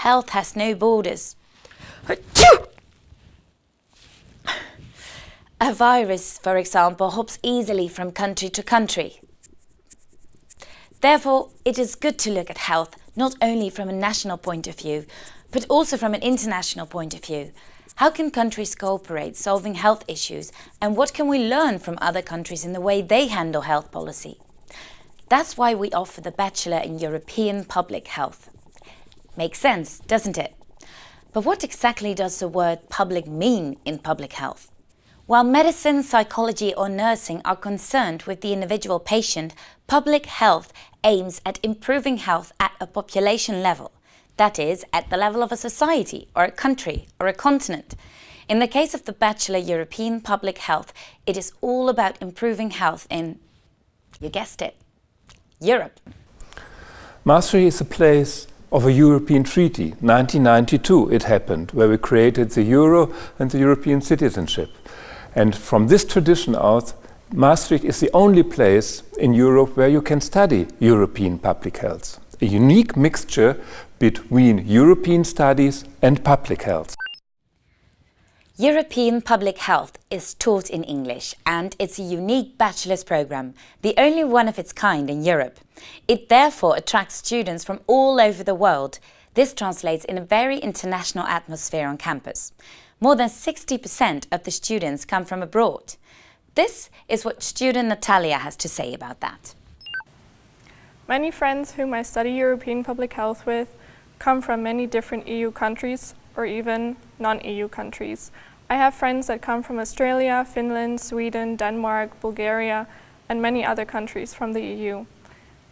health has no borders. A virus, for example, hops easily from country to country. Therefore, it is good to look at health not only from a national point of view, but also from an international point of view. How can countries cooperate solving health issues, and what can we learn from other countries in the way they handle health policy? That's why we offer the Bachelor in European Public Health. Makes sense, doesn't it? But what exactly does the word public mean in public health? While medicine, psychology or nursing are concerned with the individual patient, public health aims at improving health at a population level. That is, at the level of a society or a country or a continent. In the case of the Bachelor European Public Health, it is all about improving health in, you guessed it, Europe. Maastricht is a place of a European treaty. 1992 it happened, where we created the euro and the European citizenship. And from this tradition out, Maastricht is the only place in Europe where you can study European public health. A unique mixture between European studies and public health. European Public Health is taught in English, and it's a unique bachelor's program, the only one of its kind in Europe. It therefore attracts students from all over the world. This translates in a very international atmosphere on campus. More than 60% of the students come from abroad. This is what student Natalia has to say about that. Many friends whom I study European Public Health with come from many different EU countries or even non-EU countries. I have friends that come from Australia, Finland, Sweden, Denmark, Bulgaria, and many other countries from the EU,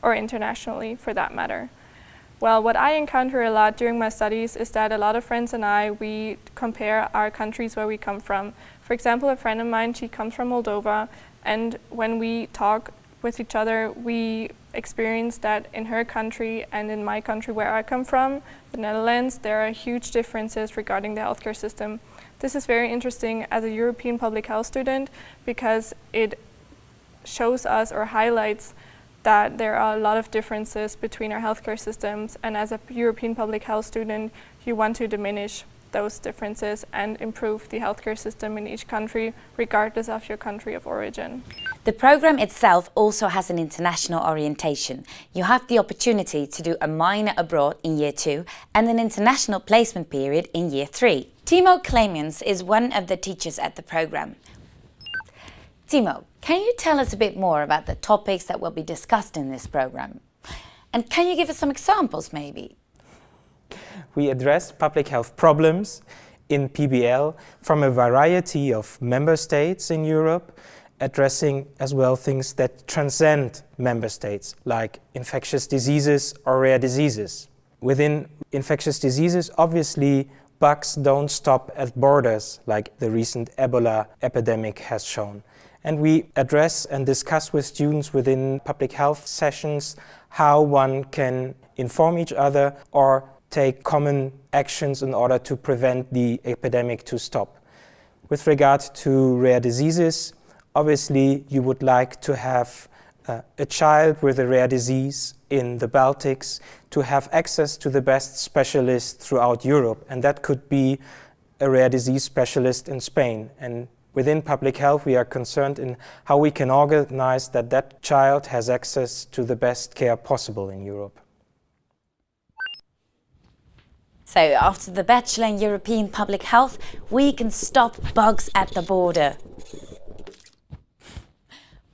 or internationally for that matter. Well, what I encounter a lot during my studies is that a lot of friends and we compare our countries where we come from. For example, a friend of mine, she comes from Moldova, and when we talk with each other, we experience that in her country and in my country where I come from, the Netherlands, there are huge differences regarding the healthcare system. This is very interesting as a European public health student because it shows us or highlights that there are a lot of differences between our healthcare systems, and as a European public health student, you want to diminish those differences and improve the healthcare system in each country, regardless of your country of origin. The program itself also has an international orientation. You have the opportunity to do a minor abroad in year 2 and an international placement period in year 3. Timo Clemens is one of the teachers at the program. Timo, can you tell us a bit more about the topics that will be discussed in this program? And can you give us some examples maybe? We address public health problems in PBL from a variety of member states in Europe, addressing as well things that transcend member states, like infectious diseases or rare diseases. Within infectious diseases, obviously, bugs don't stop at borders, like the recent Ebola epidemic has shown. And we address and discuss with students within public health sessions how one can inform each other or take common actions in order to prevent the epidemic to stop. With regard to rare diseases, obviously you would like to have a child with a rare disease in the Baltics to have access to the best specialist throughout Europe, and that could be a rare disease specialist in Spain. And within public health, we are concerned in how we can organize that that child has access to the best care possible in Europe. So after the Bachelor in European Public Health, we can stop bugs at the border.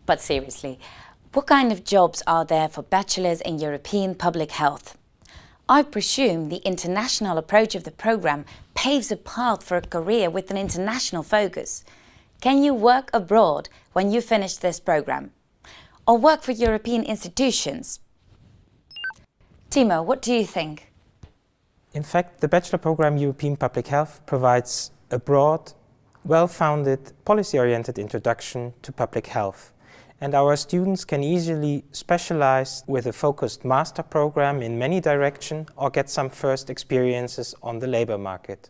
But seriously, what kind of jobs are there for bachelors in European Public Health? I presume the international approach of the program paves a path for a career with an international focus. Can you work abroad when you finish this program? Or work for European institutions? Timo, what do you think? In fact, the Bachelor Program European Public Health provides a broad, well-founded, policy-oriented introduction to public health. And our students can easily specialize with a focused master program in many directions or get some first experiences on the labor market.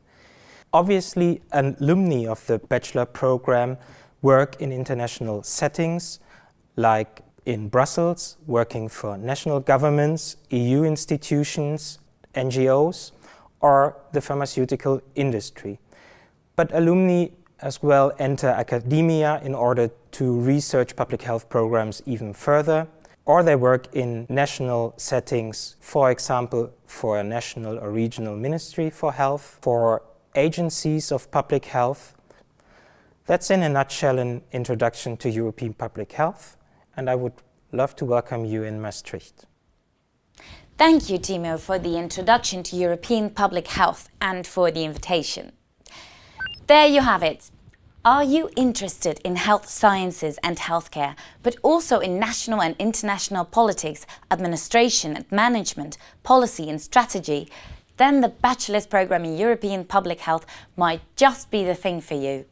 Obviously, alumni of the Bachelor Program work in international settings, like in Brussels, working for national governments, EU institutions, NGOs, or the pharmaceutical industry. But alumni as well enter academia in order to research public health programs even further, or they work in national settings, for example, for a national or regional ministry for health, for agencies of public health. That's in a nutshell an introduction to European public health, and I would love to welcome you in Maastricht. Thank you, Timo, for the introduction to European public health and for the invitation. There you have it. Are you interested in health sciences and healthcare, but also in national and international politics, administration and management, policy and strategy? Then the Bachelor's program in European Public Health might just be the thing for you.